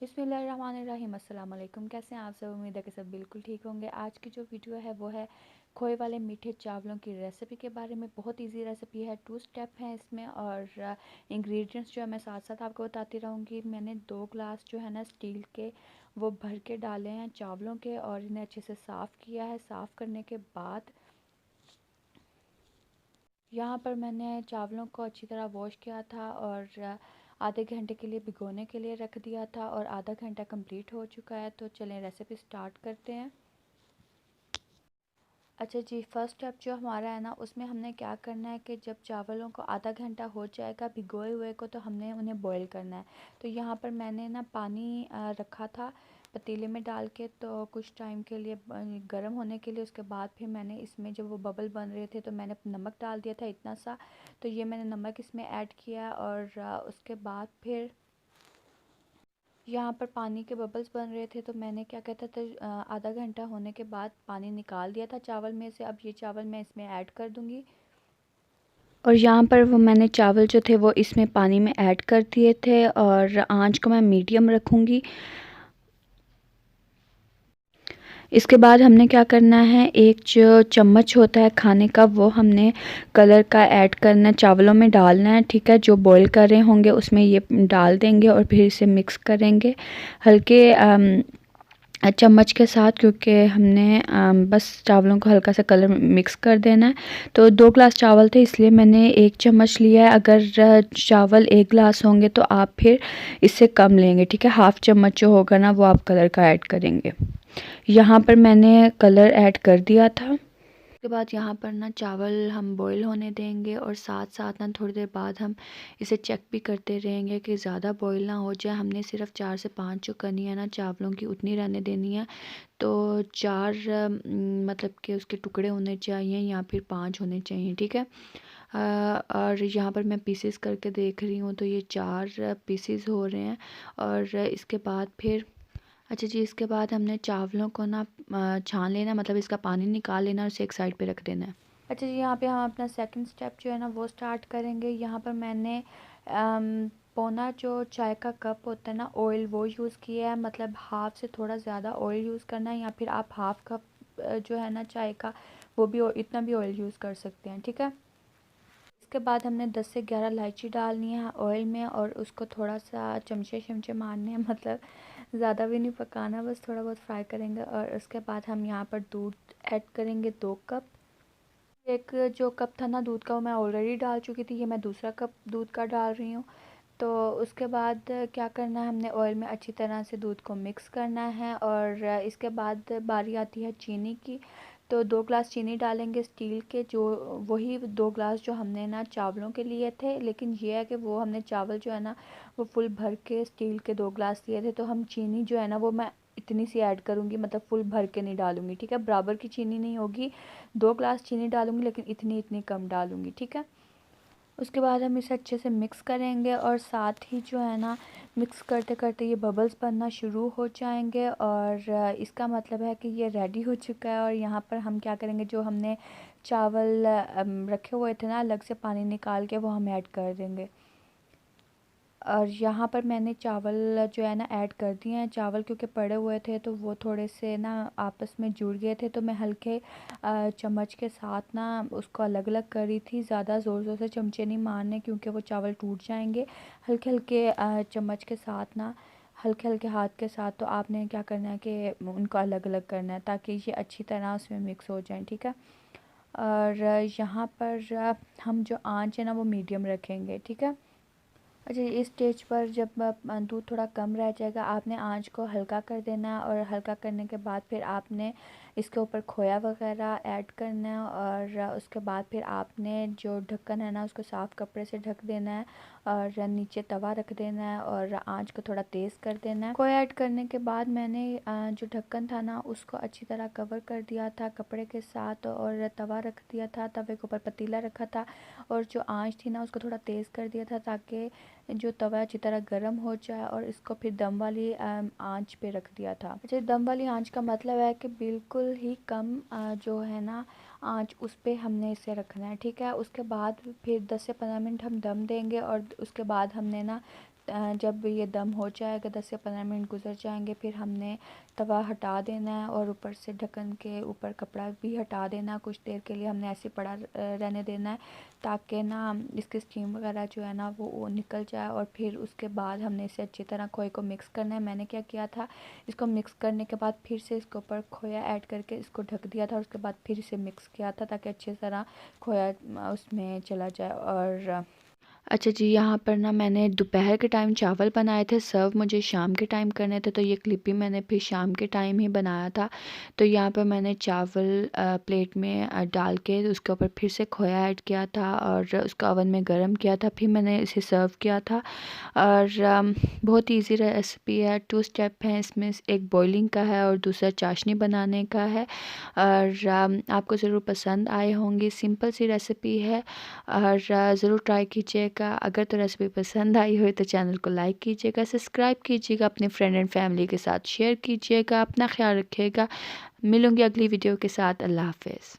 बिस्मिल्लाहिर्रहमानिर्रहीम। अस्सलाम वालेकुम। कैसे हैं आप सब? उम्मीद है कि सब बिल्कुल ठीक होंगे। आज की जो वीडियो है वो है खोए वाले मीठे चावलों की रेसिपी के बारे में। बहुत इजी रेसिपी है, 2 स्टेप हैं इसमें और इंग्रेडिएंट्स जो है मैं साथ साथ आपको बताती रहूँगी। मैंने 2 ग्लास जो है ना स्टील के वो भर के डाले हैं चावलों के और इन्हें अच्छे से साफ़ किया है। साफ़ करने के बाद यहाँ पर मैंने चावलों को अच्छी तरह वॉश किया था और आधे घंटे के लिए भिगोने के लिए रख दिया था और आधा घंटा कंप्लीट हो चुका है। तो चलें रेसिपी स्टार्ट करते हैं। अच्छा जी, फर्स्ट स्टेप जो हमारा है ना उसमें हमने क्या करना है कि जब चावलों को आधा घंटा हो जाएगा भिगोए हुए को, तो हमने उन्हें बॉईल करना है। तो यहाँ पर मैंने ना पानी रखा था पतीले में डाल के, तो कुछ टाइम के लिए गर्म होने के लिए। उसके बाद फिर मैंने इसमें जब वो बबल बन रहे थे तो मैंने नमक डाल दिया था इतना सा। तो ये मैंने नमक इसमें ऐड किया और उसके बाद फिर यहाँ पर पानी के बबल्स बन रहे थे, तो मैंने क्या कहता था आधा घंटा होने के बाद पानी निकाल दिया था चावल में से। अब ये चावल मैं इसमें ऐड कर दूँगी और यहाँ पर वो मैंने चावल जो थे वो इसमें पानी में ऐड कर दिए थे और आंच को मैं मीडियम रखूँगी। इसके बाद हमने क्या करना है, एक जो चम्मच होता है खाने का वो हमने कलर का ऐड करना है, चावलों में डालना है। ठीक है, जो बॉईल कर रहे होंगे उसमें ये डाल देंगे और फिर इसे मिक्स करेंगे हल्के चम्मच के साथ, क्योंकि हमने बस चावलों को हल्का सा कलर मिक्स कर देना है। तो 2 ग्लास चावल थे इसलिए मैंने 1 चम्मच लिया है। अगर चावल 1 ग्लास होंगे तो आप फिर इससे कम लेंगे। ठीक है, हाफ़ चम्मच जो होगा ना वो आप कलर का ऐड करेंगे। यहाँ पर मैंने कलर ऐड कर दिया था। उसके बाद यहाँ पर ना चावल हम बॉईल होने देंगे और साथ साथ ना थोड़ी देर बाद हम इसे चेक भी करते रहेंगे कि ज़्यादा बॉईल ना हो जाए। हमने सिर्फ 4 से 5 जो कनी है ना चावलों की उतनी रहने देनी है। तो 4 मतलब कि उसके टुकड़े होने चाहिए या फिर 5 होने चाहिए। ठीक है, और यहाँ पर मैं पीसेस करके देख रही हूँ तो ये 4 पीसेस हो रहे हैं। और इसके बाद फिर अच्छा जी, इसके बाद हमने चावलों को ना छान लेना, मतलब इसका पानी निकाल लेना और इसे एक साइड पे रख देना है। अच्छा जी, यहाँ पे हम अपना सेकंड स्टेप जो है ना वो स्टार्ट करेंगे। यहाँ पर मैंने पौना जो चाय का कप होता है ना ऑयल वो यूज़ किया है, मतलब हाफ़ से थोड़ा ज़्यादा ऑयल यूज़ करना है, या फिर आप हाफ़ कप जो है ना चाय का वो भी इतना भी ऑयल यूज़ कर सकते हैं। ठीक है, इसके बाद हमने 10 से 11 इलायची डालनी है ऑयल में और उसको थोड़ा सा चमचे शमचे मारने हैं, मतलब ज़्यादा भी नहीं पकाना, बस थोड़ा बहुत फ्राई करेंगे। और उसके बाद हम यहाँ पर दूध ऐड करेंगे 2 कप। एक जो कप था ना दूध का वो मैं ऑलरेडी डाल चुकी थी, ये मैं दूसरा कप दूध का डाल रही हूँ। तो उसके बाद क्या करना है, हमने ऑयल में अच्छी तरह से दूध को मिक्स करना है और इसके बाद बारी आती है चीनी की। तो 2 ग्लास चीनी डालेंगे स्टील के, जो वही 2 ग्लास जो हमने ना चावलों के लिए थे, लेकिन ये है कि वो हमने चावल जो है ना वो फुल भर के स्टील के 2 ग्लास लिए थे। तो हम चीनी जो है ना वो मैं इतनी सी ऐड करूँगी, मतलब फुल भर के नहीं डालूँगी। ठीक है, बराबर की चीनी नहीं होगी, 2 ग्लास चीनी डालूँगी लेकिन इतनी इतनी कम डालूँगी। ठीक है, उसके बाद हम इसे अच्छे से मिक्स करेंगे और साथ ही जो है ना मिक्स करते करते ये बबल्स बनना शुरू हो जाएंगे और इसका मतलब है कि ये रेडी हो चुका है। और यहाँ पर हम क्या करेंगे, जो हमने चावल रखे हुए थे ना अलग से पानी निकाल के वो हम ऐड कर देंगे। और यहाँ पर मैंने चावल जो है ना ऐड कर दिए हैं। चावल क्योंकि पड़े हुए थे तो वो थोड़े से ना आपस में जुड़ गए थे, तो मैं हल्के चम्मच के साथ ना उसको अलग अलग कर रही थी। ज़्यादा ज़ोर ज़ोर से चमचे नहीं मारने क्योंकि वो चावल टूट जाएंगे। हल्के हल्के चम्मच के साथ ना, हल्के हल्के हाथ के साथ, तो आपने क्या करना है कि उनको अलग अलग करना है ताकि ये अच्छी तरह उसमें मिक्स हो जाएं। ठीक है, और यहाँ पर हम जो आँच है ना वो मीडियम रखेंगे। ठीक है, अच्छा, इस स्टेज पर जब दूध थोड़ा कम रह जाएगा आपने आंच को हल्का कर देना है और हल्का करने के बाद फिर आपने इसके ऊपर खोया वगैरह ऐड करना है और उसके बाद फिर आपने जो ढक्कन है ना उसको साफ़ कपड़े से ढक देना है और नीचे तवा रख देना है और आंच को थोड़ा तेज़ कर देना है। खोया ऐड करने के बाद मैंने जो ढक्कन था ना उसको अच्छी तरह कवर कर दिया था कपड़े के साथ और तवा रख दिया था, तवे के ऊपर पतीला रखा था और जो आंच थी ना उसको थोड़ा तेज़ कर दिया था ताकि जो तवा अच्छी तरह गर्म हो जाए। और इसको फिर दम वाली आंच पे रख दिया था। अच्छा, दम वाली आंच का मतलब है कि बिल्कुल ही कम जो है ना आंच उस पे हमने इसे रखना है। ठीक है, उसके बाद फिर 10 से 15 मिनट हम दम देंगे और उसके बाद हमने ना जब ये दम हो जाएगा 10 से 15 मिनट गुजर जाएंगे, फिर हमने तवा हटा देना है और ऊपर से ढक्कन के ऊपर कपड़ा भी हटा देना। कुछ देर के लिए हमने ऐसे पड़ा रहने देना है ताकि ना इसकी स्टीम वगैरह जो है ना वो निकल जाए। और फिर उसके बाद हमने इसे अच्छी तरह खोए को मिक्स करना है। मैंने क्या किया था, इसको मिक्स करने के बाद फिर से इसके ऊपर खोया ऐड करके इसको ढक दिया था और उसके बाद फिर इसे मिक्स किया था ताकि अच्छी तरह खोया उसमें चला जाए। और अच्छा जी, यहाँ पर ना मैंने दोपहर के टाइम चावल बनाए थे, सर्व मुझे शाम के टाइम करने थे, तो ये क्लिप भी मैंने फिर शाम के टाइम ही बनाया था। तो यहाँ पर मैंने चावल प्लेट में डाल के उसके ऊपर फिर से खोया ऐड किया था और उसको ओवन में गर्म किया था, फिर मैंने इसे सर्व किया था। और बहुत इजी रेसिपी है, 2 स्टेप हैं इसमें, एक बॉइलिंग का है और दूसरा चाशनी बनाने का है। और आपको ज़रूर पसंद आए होंगी, सिंपल सी रेसिपी है और ज़रूर ट्राई कीजिएगा। अगर तो रेसिपी पसंद आई हो तो चैनल को लाइक कीजिएगा, सब्सक्राइब कीजिएगा, अपने फ्रेंड एंड फैमिली के साथ शेयर कीजिएगा। अपना ख्याल रखिएगा। मिलूँगी अगली वीडियो के साथ। अल्लाह हाफ़िज़।